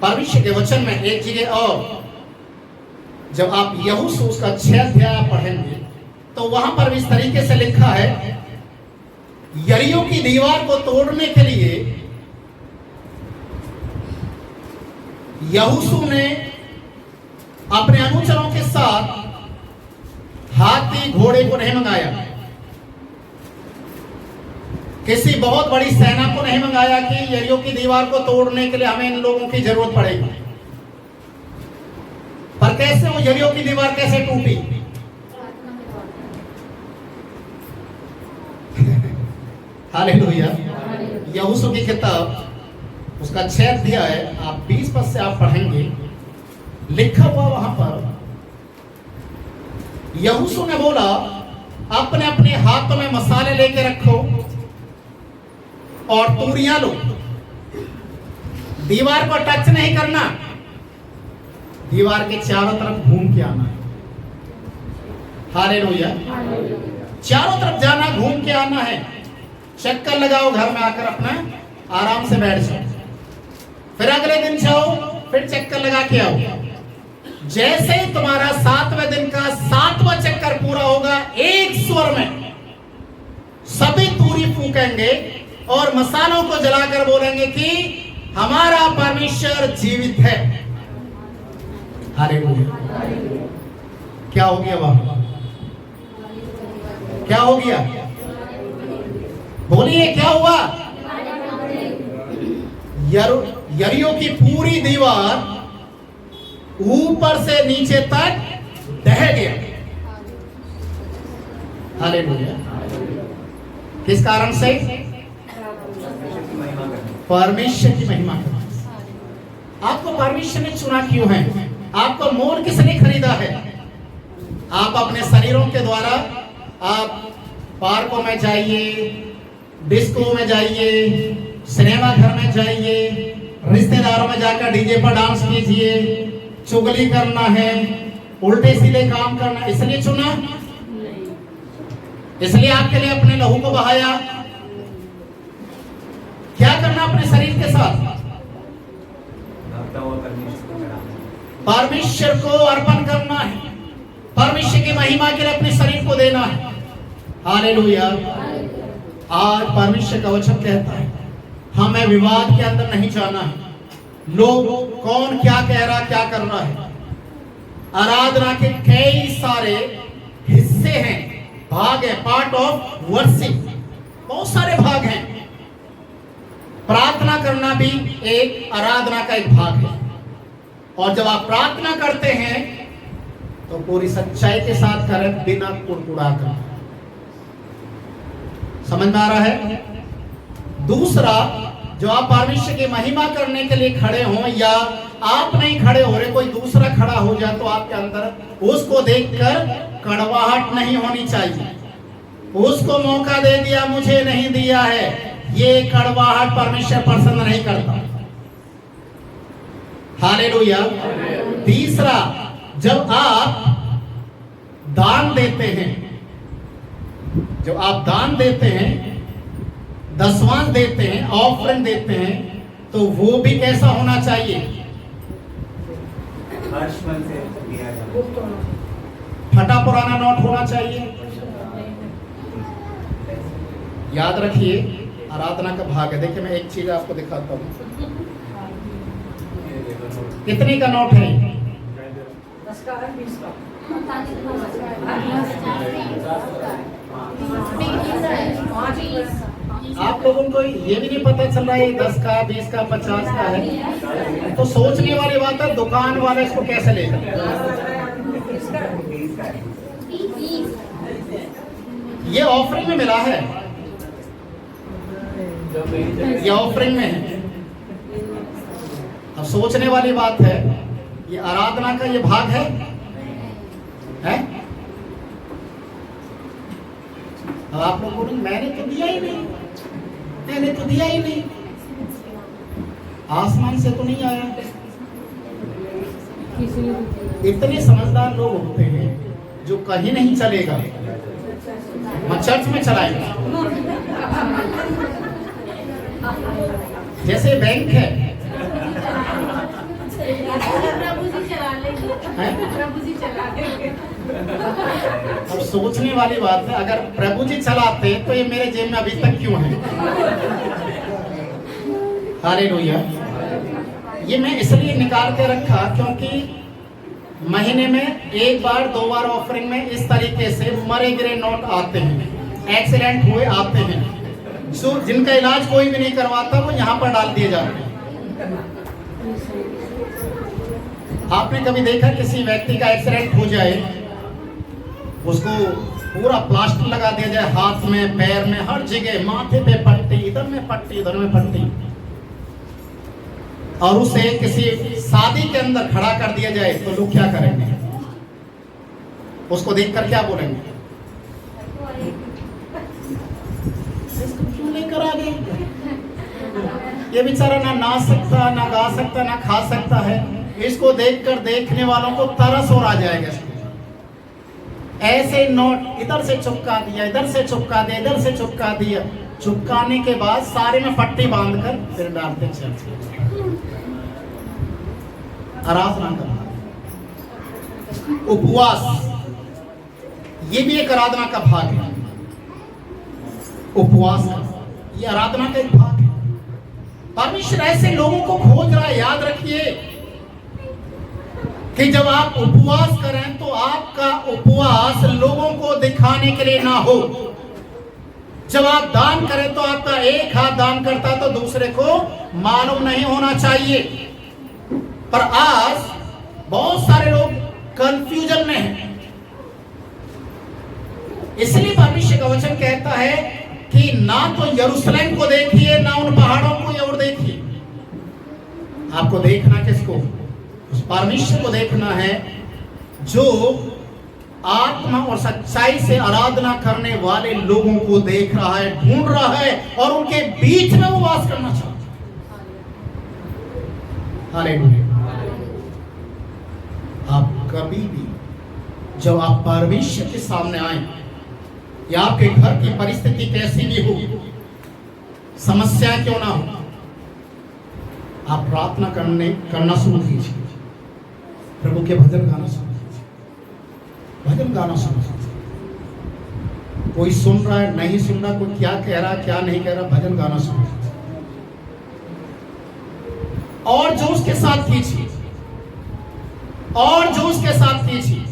परमेश्वर के वचन में एक जगह और जब आप यहोशू उसका 6 अध्याय पढ़ेंगे तो वहां पर इस तरीके से लिखा है, यरीहो की दीवार को तोड़ने के लिए यहोशू ने अपने अनुचरों के साथ हाथी घोड़े को नहीं मंगाया, किसी बहुत बड़ी सेना को नहीं मंगाया कि यरीहो की दीवार को तोड़ने के लिए हमें इन लोगों की जरूरत पड़ेगी। पर कैसे वो यरीहो की दीवार कैसे टूटी? हालेलुया। यहोशू की किताब उसका 6 अध्याय आप 20 पद से आप पढ़ेंगे, लिखा हुआ वहां पर यहोशू ने बोला, अपने अपने हाथों में मसाले लेके रखो और तूरियां लो, दीवार को टच नहीं करना, दीवार के चारों तरफ घूम के आना है। हालेलुया। चारों तरफ जाना, घूम के आना है। चक्कर लगाओ, घर में आकर अपना आराम से बैठ जाओ, फिर अगले दिन जाओ, फिर चक्कर लगा के आओ। जैसे ही तुम्हारा 7वें दिन का 7वां चक्कर पूरा होगा, एक स्वर में सभी तूरी फूकेंगे और मसालों को जलाकर बोलेंगे कि हमारा परमेश्वर जीवित है। हालेलुया। क्या हो गया वहां? क्या हो गया? बोलिए क्या हुआ? यरीहो की पूरी दीवार ऊपर से नीचे तक ढह गया। हालेलुया। किस कारण से? परमेश्वर की महिमा करने से। आपको परमेश्वर ने चुना क्यों है? आपको मोल किसने खरीदा है? आप अपने शरीरों के द्वारा आप पार्कों में जाइए, डिस्को में जाइए, सिनेमा घर में जाइए, रिश्तेदारों में जाकर डीजे पर डांस कीजिए, चुगली करना है, उल्टे सीधे काम करना, इसलिए चुना? इसलिए आपके लिए अपने लहू को बहाया? क्या करना अपने शरीर के साथ? परमेश्वर को अर्पण करना है, परमेश्वर की महिमा के लिए अपने शरीर को देना है। हालेलुया। आज परमेश्वर का वचन कहता है, हमें विवाद के अंदर नहीं जाना है। लोग कौन क्या कह रहा, क्या कर रहा है। आराधना के कई सारे हिस्से हैं, भाग है, पार्ट ऑफ वर्शिप, बहुत सारे भाग हैं। प्रार्थना करना भी एक आराधना का एक भाग है। और जब आप प्रार्थना करते हैं तो पूरी सच्चाई के साथ करें, बिना कुड़कुड़ा कर। समझ में आ रहा है? दूसरा, जो आप परमेश्वर की महिमा करने के लिए खड़े हो या आप नहीं खड़े हो रहे, कोई दूसरा खड़ा हो जाए तो आपके अंदर उसको देखकर कड़वाहट नहीं होनी चाहिए। उसको मौका दे दिया, मुझे नहीं दिया है, ये कड़वाहट परमेश्वर पसंद नहीं करता। हालेलुया। तीसरा, जब आप दान देते हैं, जब आप दान देते हैं, दसवां देते हैं, ऑफरिंग देते हैं, तो वो भी कैसा होना चाहिए? फटा पुराना नोट होना चाहिए। याद रखिए, आराधना का भाग है। देखिए, मैं एक चीज आपको दिखाता हूँ। कितने का नोट है? 10 का है, 20 का। आप लोगों को ये भी नहीं पता चल रहा है 10 का, 20 का, 50 का है, तो सोचने वाली बात है, दुकान वाला इसको कैसे लेगा? ये ऑफरिंग में मिला है, ये ऑफरिंग में है। अब सोचने वाली बात है, ये आराधना का ये भाग है? अब आप लोग बोलेंगे, मैंने तो दिया ही नहीं, मैंने तो दिया ही नहीं, आसमान से तो नहीं आया। इतने समझदार लोग होते हैं जो कहीं नहीं चलेगा, चर्च में चलाएगा। जैसे बैंक है, चला लेंगे, हैं? प्रभु जी चला लेंगे। अब सोचने वाली बात है, अगर प्रभु जी चलाते तो ये मेरे जेब में अभी तक क्यों है? हालेलुया। ये मैं इसलिए निकाल के रखा क्योंकि महीने में एक बार दो बार ऑफरिंग में इस तरीके से मरे गिरे नोट आते हैं, एक्सीडेंट हुए आते हैं, जो जिनका इलाज कोई भी नहीं करवाता वो यहाँ पर डाल दिए जाते हैं। आपने कभी देखा किसी व्यक्ति का एक्सीडेंट हो जाए, उसको पूरा प्लास्टर लगा दिया जाए, हाथ में, पैर में, हर जगह, माथे पे पट्टी, इधर में पट्टी, इधर में पट्टी, और उसे किसी शादी के अंदर खड़ा कर दिया जाए तो लोग क्या करेंगे? उसको देखकर क्या बोलेंगे? इसको क्यों लेकर आ गए? ये बेचारा ना नाच सकता, ना गा सकता, ना खा सकता है। इसको देखकर देखने वालों को तरस और आ जाएगा। ऐसे नोट इधर से चिपका दिया, इधर से चिपका दिया, इधर से चिपका दिया, चिपकाने के बाद सारे में पट्टी बांधकर फिर डालते चर्च में आराधना करना। उपवास ये भी एक आराधना का भाग है। उपवास ये आराधना का एक भाग है। परमेश्वर ऐसे लोगों को खोज रहा है। याद रखिए कि जब आप उपवास करें तो आपका उपवास लोगों को दिखाने के लिए ना हो। जब आप दान करें तो आपका एक हाथ दान करता है तो दूसरे को मालूम नहीं होना चाहिए। पर आज बहुत सारे लोग कंफ्यूजन में हैं। इसलिए परमेश्वर का वचन कहता है कि ना तो यरूशलेम को देखिए, ना उन पहाड़ों को और देखिए। आपको देखना किसको? उस परमेश्वर को देखना है जो आत्मा और सच्चाई से आराधना करने वाले लोगों को देख रहा है, ढूंढ रहा है और उनके बीच में वो वास करना चाहता है। हालेलुया। आप कभी भी जब आप परमेश्वर के सामने आए, या आपके घर की परिस्थिति कैसी भी हो, समस्या क्यों ना हो, आप प्रार्थना करना शुरू कीजिए। प्रभु के भजन गाना शुरू कीजिए, भजन गाना शुरू कीजिए। कोई सुन रहा है, नहीं सुन रहा, कोई क्या कह रहा, क्या नहीं कह रहा, भजन गाना शुरू कीजिए और जोश के साथ कीजिए, और जोश के साथ कीजिए।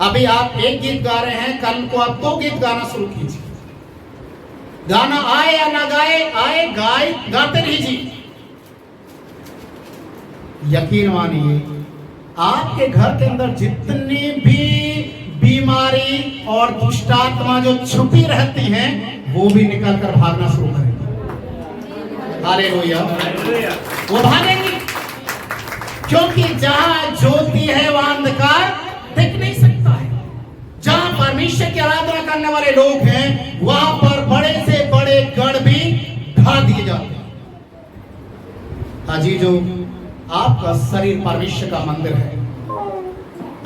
अभी आप एक गीत गा रहे हैं, कल को आप 2 गीत गाना शुरू कीजिए। गाना आए या ना गाए, आए गाते रहिए। यकीन मानिए आपके घर के अंदर जितनी भी बीमारी और दुष्टात्मा जो छुपी रहती हैं वो भी निकल कर भागना शुरू करेंगी। हालेलुया। वो भागेंगी क्योंकि जहां ज्योति है वहां अंधकार दिख नहीं सकता है। जहां परमेश्वर की आराधना करने वाले लोग हैं वहां पर बड़े से बड़े गढ़ भी ढा दिए जाते हैं। अजीजों, आपका शरीर परमेश्वर का मंदिर है।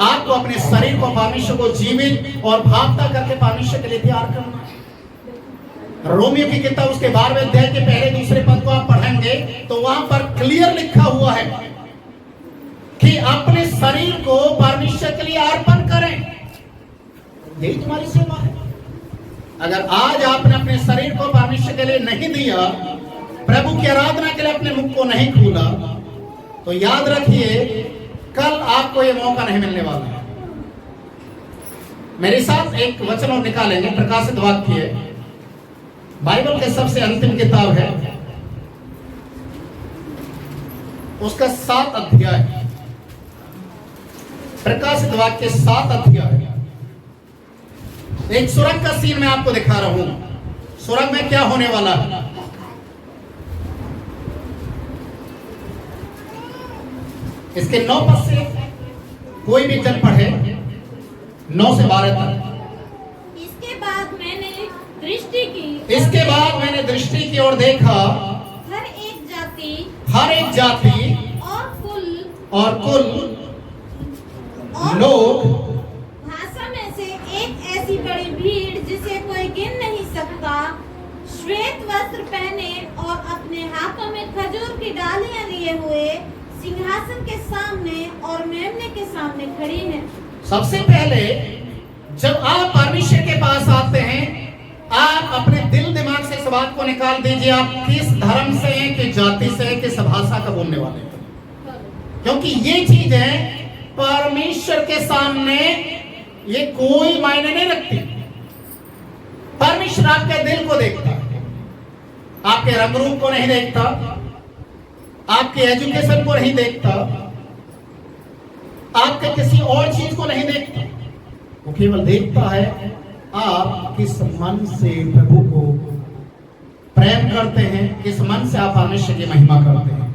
आपको अपने शरीर को परमेश्वर को जीवित और भावता करके परमेश्वर के लिए तैयार करना है। रोमियो की किताब उसके 12वें अध्याय के पहले दूसरे पद को आप पढ़ेंगे तो वहां पर क्लियर लिखा हुआ है कि अपने शरीर को परमेश्वर के लिए अर्पण करें। यही तुम्हारी सेवा है। अगर आज आपने अपने शरीर को परमेश्वर के लिए नहीं दिया, प्रभु की आराधना के लिए अपने मुख को नहीं खोला, तो याद रखिए कल आपको यह मौका नहीं मिलने वाला है। मेरे साथ एक वचन और निकालेंगे, प्रकाशित वाक्य, बाइबल के सबसे अंतिम किताब है, उसका 7 अध्याय, प्रकाशित वाक्य 7 अध्याय। एक सुरंग का सीन मैं आपको दिखा रहा हूं। सुरंग में क्या होने वाला है? इसके 9 पद से कोई भी जन पढ़े, 9 से 12 तक। इसके बाद मैंने दृष्टि की और देखा हर एक जाति और कुल लोग, भाषा में से एक ऐसी बड़ी भीड़ जिसे कोई गिन नहीं सकता, श्वेत वस्त्र पहने और अपने हाथों में खजूर की डालियां लिए हुए सिंहासन के सामने और मेमने के सामने खड़ी है। सबसे पहले जब आप परमेश्वर के पास आते हैं, आप अपने दिल दिमाग से इस बात को निकाल दीजिए, आप किस धर्म से हैं, किस जाति से हैं, किस भाषा का बोलने वाले हैं। क्योंकि ये चीज है परमेश्वर के सामने ये कोई मायने नहीं रखती। परमेश्वर आपके दिल को देखता है, आपके रंग रूप को नहीं देखता, आपके एजुकेशन को नहीं देखता, आपके किसी और चीज को नहीं देखता। वो केवल देखता है आप किस मन से प्रभु को प्रेम करते हैं, किस मन से आप परमेश्वर की महिमा करते हैं।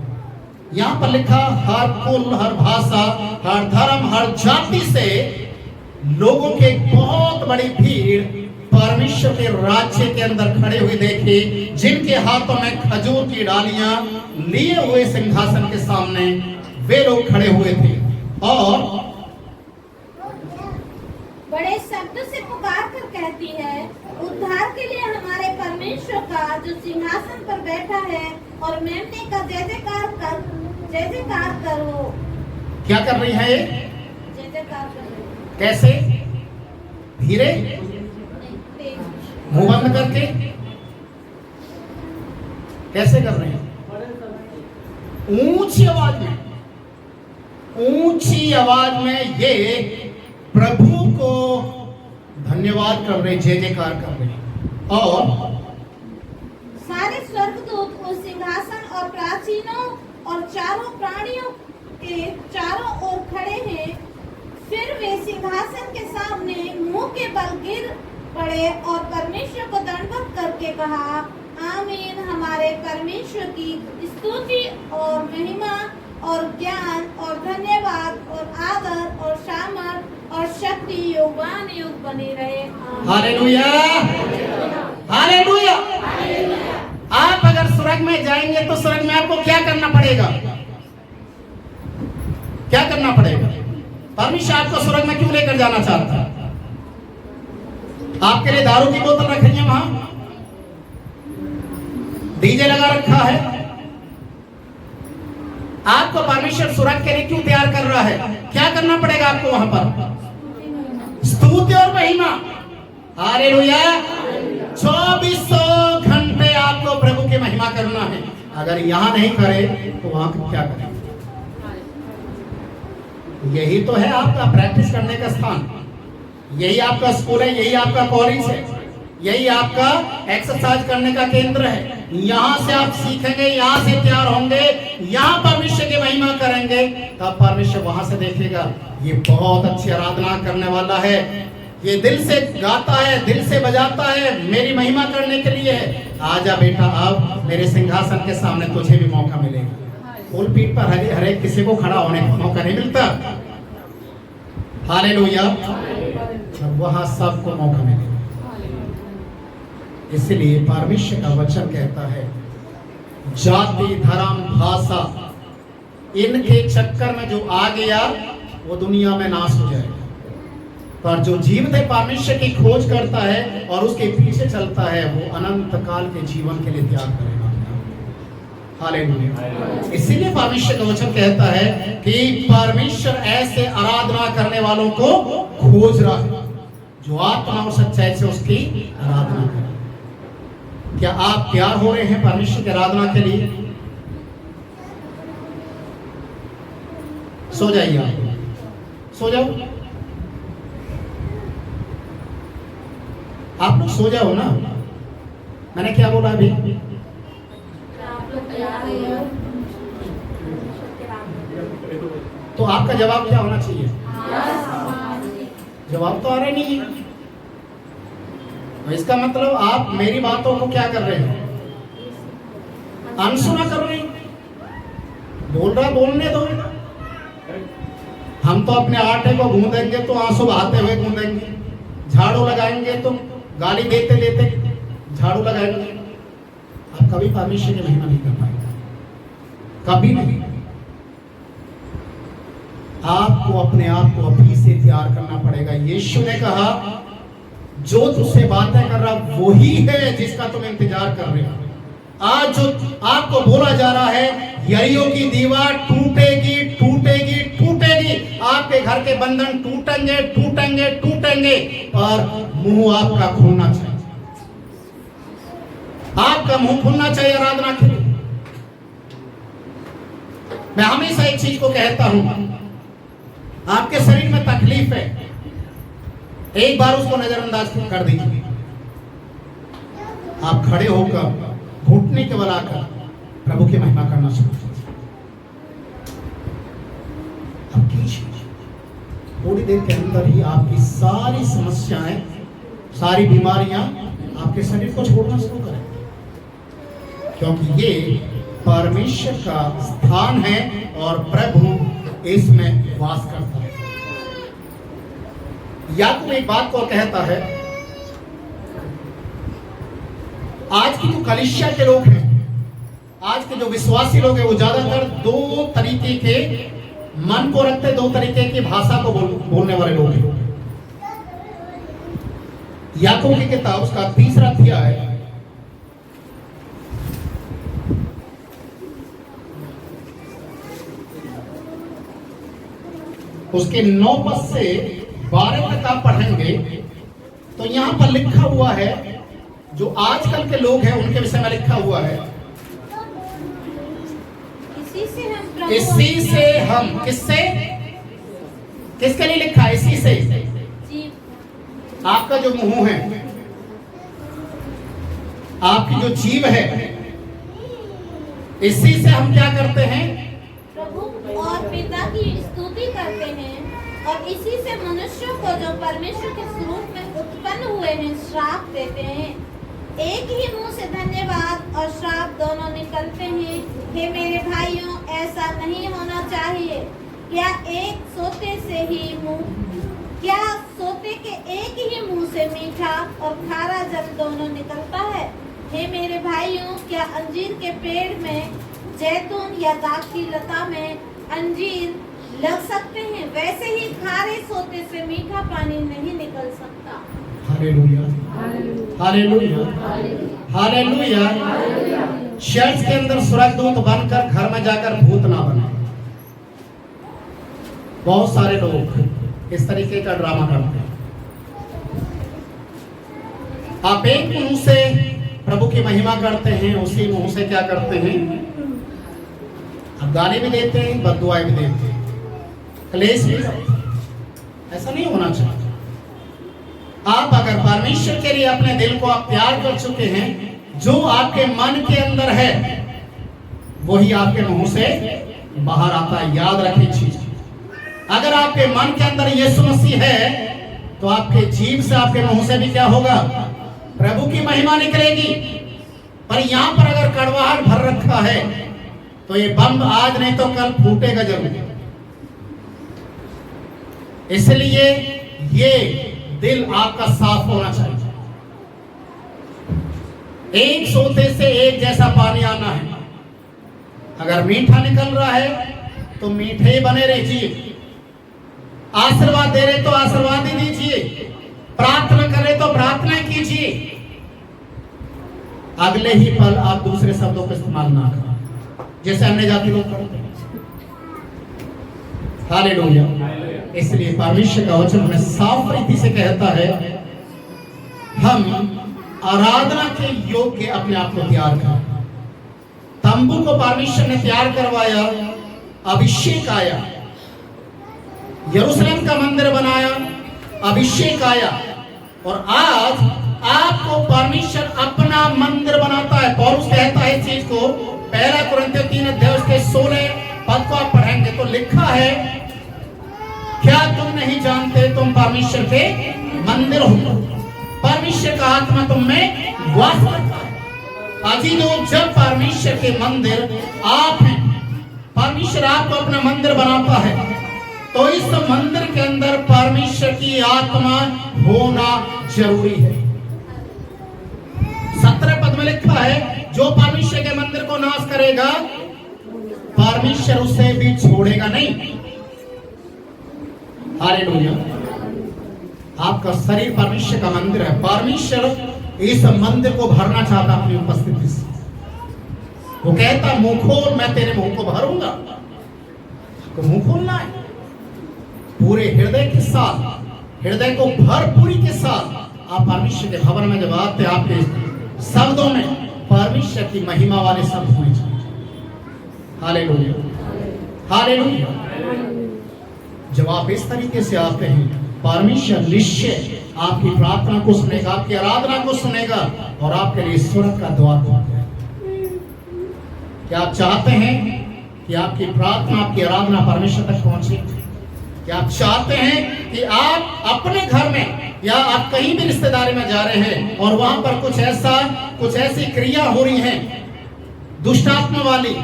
यहां पर लिखा हर कुल, हर भाषा, हर धर्म, हर जाति से लोगों की एक बहुत बड़ी भीड़ परमेश्वर के राज्य के अंदर खड़े हुए देखे, जिनके हाथों में खजूर की डालियां लिए हुए सिंहासन के सामने वे लोग खड़े हुए थे और बड़े शब्द से पुकार कर कहती है, उद्धार के लिए हमारे परमेश्वर का जो सिंहासन पर बैठा है और मेमने का जय जयकार करो। क्या कर रही है ये? जय जयकार करो। कैसे? धीरे, मुंह बंद करके? कैसे कर रहे हैं? ऊंची आवाज में, ऊंची आवाज में ये प्रभु को धन्यवाद कर रहे, जय जयकार कर रहे। और सारे स्वर्गदूत उस सिंहासन और प्राचीनों और चारों प्राणियों के चारों ओर खड़े हैं। फिर वे सिंहासन के सामने मुंह के बल गिर पड़े और परमेश्वर को दंडवत करके कहा, आमीन। हमारे परमेश्वर की स्तुति और महिमा और ज्ञान और धन्यवाद और आदर और सामर्थ और शक्ति युगान युग बनी रहे। Hallelujah, hallelujah. आप अगर स्वर्ग में जाएंगे तो स्वर्ग में आपको क्या करना पड़ेगा? क्या करना पड़ेगा? परमेश्वर आपको स्वर्ग में क्यों लेकर जाना चाहता है? आपके लिए दारू की बोतल रखी है, वहां डीजे लगा रखा है। आपको परमेश्वर स्वर्ग के लिए क्यों तैयार कर रहा है? क्या करना पड़ेगा आपको वहां पर? स्तुति और महिमा। हालेलुया। 2400 घंटे आपको प्रभु की महिमा करना है। अगर यहां नहीं करे तो वहां क्या करें? यही तो है आपका प्रैक्टिस करने का स्थान, यही आपका स्कूल है, यही आपका कॉलेज है, यही आपका एक्सरसाइज करने का केंद्र है। यहाँ से आप सीखेंगे, यहाँ से तैयार होंगे, यहाँ परमेश्वर की महिमा करेंगे, तब परमेश्वर वहां से देखेगा ये बहुत अच्छी आराधना करने वाला है, ये दिल से गाता है, दिल से बजाता है, मेरी महिमा करने के लिए है। आजा बेटा, अब मेरे सिंहासन के सामने तुझे भी मौका मिलेगा। फुल पीठ पर हर एक किसी को खड़ा होने का मौका नहीं मिलता। हालेलुया। वहां सबको मौका मिलेगा। इसलिए परमेश्वर का वचन कहता है, जाति, धर्म, भाषा, इनके चक्कर में जो आ गया वो दुनिया में नाश हो जाएगा। पर जो जीवित है, परमेश्वर की खोज करता है और उसके पीछे चलता है, वो अनंत काल के जीवन के लिए त्याग करेगा। हालेलुया। इसीलिए परमेश्वर का वचन कहता है कि परमेश्वर ऐसे आराधना करने वालों को खोज रहा है जो आत्मा और सच्चाई से उसकी आराधना करें। क्या आप तैयार हो रहे हैं परमेश्वर की आराधना के लिए? सो जाइए, आप सो जाओ, आप लोग सो जाओ ना। मैंने क्या बोला अभी? तो आपका जवाब क्या होना चाहिए? जवाब तो आ रहा नहीं है। तो इसका मतलब आप मेरी बातों को क्या कर रहे हैं? अनसुना कर रहे हैं। बोल रहा बोलने दो। हम तो अपने आटे को गूंदेंगे तो आंसू बहाते हुए गूंदेंगे, झाड़ू लगाएंगे तो गाली देते देते झाड़ू लगाएंगे। आप कभी परमेश्वर की महिमा नहीं कर पाएंगे, कभी नहीं। आपको अपने आप को अभी से तैयार करना पड़ेगा। यीशु ने कहा, जो तुझसे बातें कर रहा वही है जिसका तुम इंतजार कर रहे हो। आज जो आपको बोला जा रहा है, यरीहो की दीवार टूटेगी, के बंधन टूटेंगे टूटेंगे टूटेंगे और मुंह आपका खुलना चाहिए। आपका मुंह खुलना चाहिए आराधना के लिए। मैं हमेशा एक चीज को कहता हूं, आपके शरीर में तकलीफ है, एक बार उसको नजरअंदाज कर दीजिए। आप खड़े होकर घुटने के बल आकर प्रभु की महिमा करना शुरू कीजिए। अब कीजिए, थोड़ी देर के अंदर ही आपकी सारी समस्याएं, सारी बीमारियां आपके शरीर को छोड़ना शुरू करें, क्योंकि ये परमेश्वर का स्थान है और प्रभु इसमें वास करता है। याकूब एक बात को कहता है, आज की जो कलीसिया के लोग हैं, आज के जो विश्वासी लोग हैं, वो ज्यादातर दो तरीके के मन को रखते, दो तरीके की भाषा को बोलने वाले लोग हैं। याकूब की किताब उसका 3 अध्याय उसके 9 पद से 12 तक आप पढ़ेंगे तो यहां पर लिखा हुआ है, जो आजकल के लोग हैं उनके विषय में लिखा हुआ है, इसी से हम किससे, किसके लिए लिखा है? इसी से आपका जो मुंह है, आपकी जो जीव है, इसी से हम क्या करते हैं? प्रभु और पिता की स्तुति करते हैं, और इसी से मनुष्यों को जो परमेश्वर के स्वरूप में उत्पन्न हुए हैं श्राप देते हैं। एक ही मुंह से धन्यवाद और श्राप दोनों निकलते हैं। हे मेरे भाइयों, ऐसा नहीं होना चाहिए। क्या सोते के एक ही मुंह से मीठा और खारा जल दोनों निकलता है? हे मेरे भाइयों, क्या अंजीर के पेड़ में जैतून या दाख की लता में अंजीर लग सकते हैं? वैसे ही खारे सोते से मीठा पानी नहीं निकल सकता। Hallelujah, hallelujah, hallelujah. चर्च के अंदर स्वर्गदूत बनकर घर में जाकर भूत ना बने। बहुत सारे लोग इस तरीके का ड्रामा करते हैं। आप एक मुंह से प्रभु की महिमा करते हैं, उसी मुंह से क्या करते हैं? आप गाली भी देते हैं, बददुआएं भी देते हैं, क्लेश भी करते हैं। ऐसा नहीं होना चाहिए। आप अगर परमेश्वर के लिए अपने दिल को आप प्यार कर चुके हैं, जो आपके मन के अंदर है वही आपके मुंह से बाहर आता है। याद रखिए चीज, अगर आपके मन के अंदर यीशु मसीह है तो आपके जीभ से, आपके मुंह से भी क्या होगा? प्रभु की महिमा निकलेगी। पर यहां पर अगर कड़वाहट भर रखा है तो ये बम आज नहीं तो कल फूटेगा जरूर। इसलिए ये दिल आपका साफ होना चाहिए। एक सोते से एक जैसा पानी आना है। अगर मीठा निकल रहा है तो मीठे ही बने रहिए। आशीर्वाद दे रहे तो आशीर्वाद ही दीजिए, प्रार्थना करे तो प्रार्थना कीजिए। अगले ही पल आप दूसरे शब्दों का इस्तेमाल ना करें जैसे अन्य जाति लोग करते हैं। हालेलुया। इसलिए परमेश्वर का वचन हमें साफ रीति से कहता है, हम आराधना के योग्य अपने आप को तैयार करें। तंबू को परमेश्वर ने तैयार करवाया, अभिषेक आया, यरूशलेम का मंदिर बनाया, अभिषेक आया, और आज आपको परमेश्वर अपना मंदिर बनाता है। पौलुस कहता है इस चीज को, 1 कुरिन्थियों 3 अध्याय उसके 16 पद को आप पढ़ेंगे तो लिखा है, क्या तुम नहीं जानते तुम परमेश्वर के मंदिर हो, परमेश्वर का आत्मा तुम में वास करता है। अजीजों, जब परमेश्वर के मंदिर आप हैं, परमेश्वर आपको अपना मंदिर बनाता है, तो इस मंदिर के अंदर परमेश्वर की आत्मा होना जरूरी है। 17 पद में लिखा है, जो परमेश्वर के मंदिर को नाश करेगा परमेश्वर उसे भी छोड़ेगा नहीं। हालेलुया। आपका शरीर परमेश्वर का मंदिर है। परमेश्वर इस मंदिर को भरना चाहता अपनी उपस्थिति से। वो कहता, मुंह खोल, मैं तेरे मुंह को भरूंगा। तो मुंह खोलना है, पूरे हृदय के साथ, हृदय को भरपूरी के साथ आप परमेश्वर के भवन में जब आते, आपके शब्दों में परमेश्वर की महिमा वाले शब्द होने चाहिए। Hallelujah, hallelujah. जब आप इस तरीके से आते हैं, परमेश्वर निश्चय आपकी प्रार्थना को सुनेगा, आपकी आराधना को सुनेगा और आपके लिए स्वर्ग का द्वार खोलेगा। क्या आप चाहते हैं कि आपकी प्रार्थना, आपकी आराधना परमेश्वर तक पहुंचे? क्या आप चाहते हैं कि आप अपने घर में या आप कहीं भी रिश्तेदारी में जा रहे हैं और वहां पर कुछ ऐसी क्रिया हो रही है दुष्ट आत्मा वाली,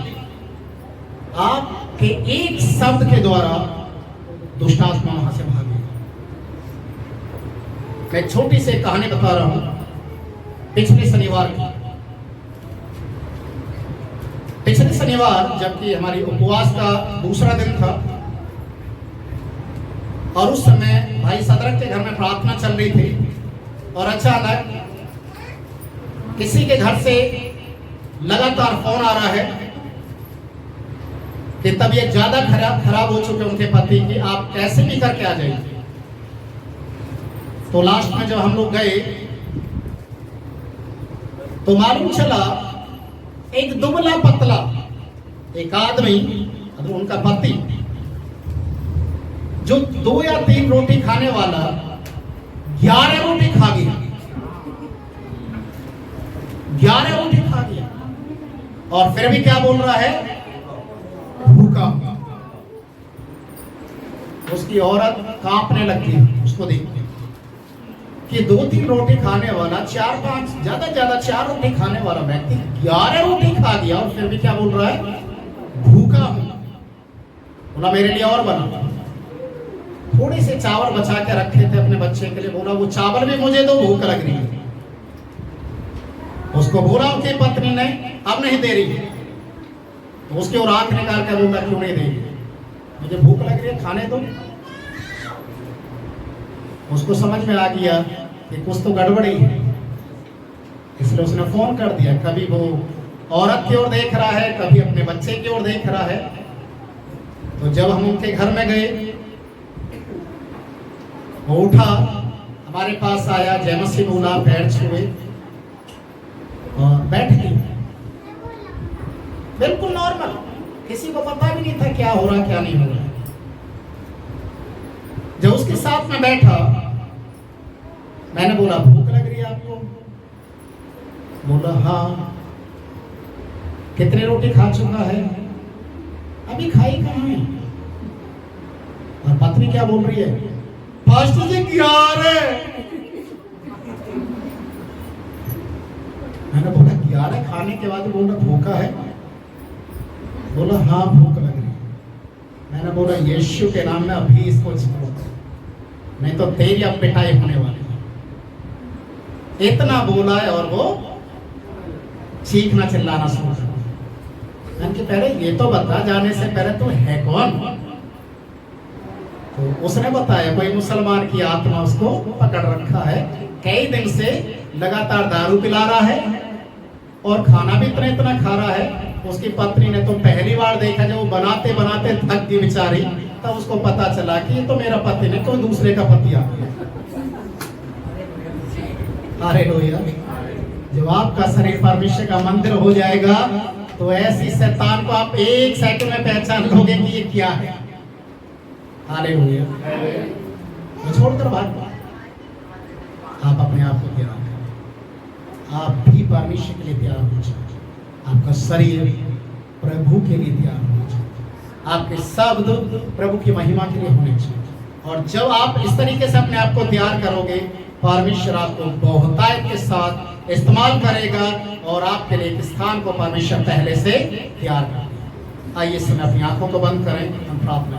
आपके एक शब्द के द्वारा दुष्ट आत्मा वहां से भागेगी। मैं छोटी सी कहानी बता रहा हूं। पिछले शनिवार जबकि हमारी उपवास का दूसरा दिन था और उस समय भाई सदरक के घर में प्रार्थना चल रही थी और अचानक किसी के घर से लगातार फोन आ रहा है कि तबीयत ज्यादा खराब हो चुके उनके पति की, आप कैसे भी करके आ जाइए। तो लास्ट में जब हम लोग गए तो मालूम चला एक दुबला पतला एक आदमी, उनका पति, जो 2 या 3 रोटी खाने वाला 11 रोटी खा गया। 11 रोटी खा गया और फिर भी क्या बोल रहा है? भूखा। उसकी औरत कांपने लगती है उसको देख के कि 2-3 रोटी खाने वाला 4-5 ज्यादा 4 रोटी खाने वाला व्यक्ति 11 रोटी खा गया और फिर भी क्या बोल रहा है? भूखा हूं। बोला मेरे लिए और बना। थोड़े से चावल बचा के रखे थे अपने बच्चे के लिए, बोला वो चावल भी मुझे दो, भूख लग रही है। उसको बोला उसकी पत्नी ने अब नहीं दे रही है, तो उसके और आंख निकाल कर बोला क्यों नहीं देगी? मुझे भूख लग रही है, खाने दो। उसको समझ में आ गया कि कुछ तो गड़बड़ी है, इसलिए उसने फोन कर दिया। कभी वो औरत की ओर देख रहा है, कभी अपने बच्चे की ओर देख रहा है। तो जब हम उनके घर में गए, वो उठा, हमारे पास आया, जय मसीह बोला, पैर छुए और बैठ गई बिल्कुल नॉर्मल। किसी को पता भी नहीं था क्या हो रहा क्या नहीं हो रहा। जब उसके साथ में बैठा, मैंने बोला भूख लग रही है आपको? बोला हाँ। कितनी रोटी खा चुका है? अभी खाई कहाँ है? और पत्नी क्या बोल रही है? पास्टर जी 11। मैंने बोला 11 खाने के बाद बोल रहा भूखा है? बोला हाँ भूख लग रही है। मैंने बोला यीशु के नाम में अभी इसको छोड़, नहीं तो तेरी अब पिटाई होने वाली है। इतना बोला है और वो चीखना चिल्लाना शुरू कर। मैंने पहले ये तो बता, जाने से पहले तो है कौन? तो उसने बताया कोई मुसलमान की आत्मा उसको पकड़ रखा है, कई दिन से लगातार दारू पिला रहा है और खाना भी इतना खा रहा है। उसकी पत्नी ने तो पहली बार देखा, जब वो बनाते बनाते थक गई बेचारी, तब उसको पता चला कि ये तो मेरा पति नहीं, कोई दूसरे का पति आ गया। हालेलुया। जब आपका शरीर परमेश्वर का मंदिर हो जाएगा तो ऐसी शैतान को आप 1 सेकंड में पहचान लोगे कि ये क्या है। हालेलुया। छोड़कर भाग, आप अपने आप को तैयार करें। आप भी परमेश्वर के लिए तैयार हो जाए। आपका शरीर प्रभु के लिए तैयार होना चाहिए। आपके शब्द प्रभु की महिमा के लिए होने चाहिए। और जब आप इस तरीके से अपने आप को तैयार करोगे, परमेश्वर आपको बहुतायत के साथ इस्तेमाल करेगा और आपके लिए एक स्थान को परमेश्वर पहले से तैयार करेगा। आइए समय अपनी आंखों को बंद करें, हम प्रार्थना